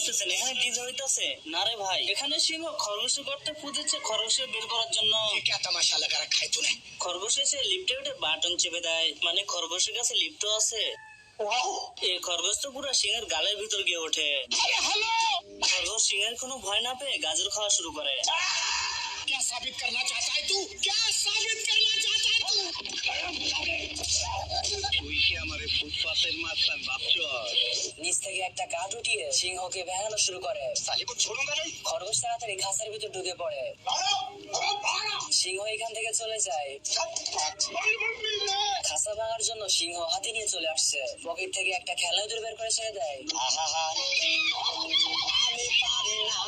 ভাবতেছেন এখানে ডিজে হইতাছে? না রে ভাই, এখানে সিংহ খরগোশের গর্তে পুঁতেছে খরগোশের বের করার জন্য। क्या तमाशा लगा रखा है तूने? খরগোশ এসে লিফটে উঠে বাটন চেপে দেয়, মানে খরগোশের কাছে লিফটও আছে। এই খরগোশ তো পুরো সিংহের গালের ভিতর গিয়ে ওঠে। খরগোশ সিংহের কোনো ভয় না পেয়ে গাজর খাওয়া শুরু করে। क्या साबित करना चाहता है तू? क्या साबित करना चाहता है तू? তুই কি আমারে ফুটপাতের মাস্তান ভাবছস? নিচ থেকে একটা কাঠ উঠিয়ে সিংহকে ভেড়ানো শুরু করে। साले को छोड़ूंगा नहीं। খরগোশ তাড়াতাড়ি খাঁচার ভিতর ঢুকে পড়ে। সিংহ এখান থেকে চলে যায়। খাঁচা ভাঙার জন্য সিংহ হাতে নিয়ে চলে আসছে। পকেট থেকে একটা খেলা বের করে ছেড়ে দেয়। আমি পারি না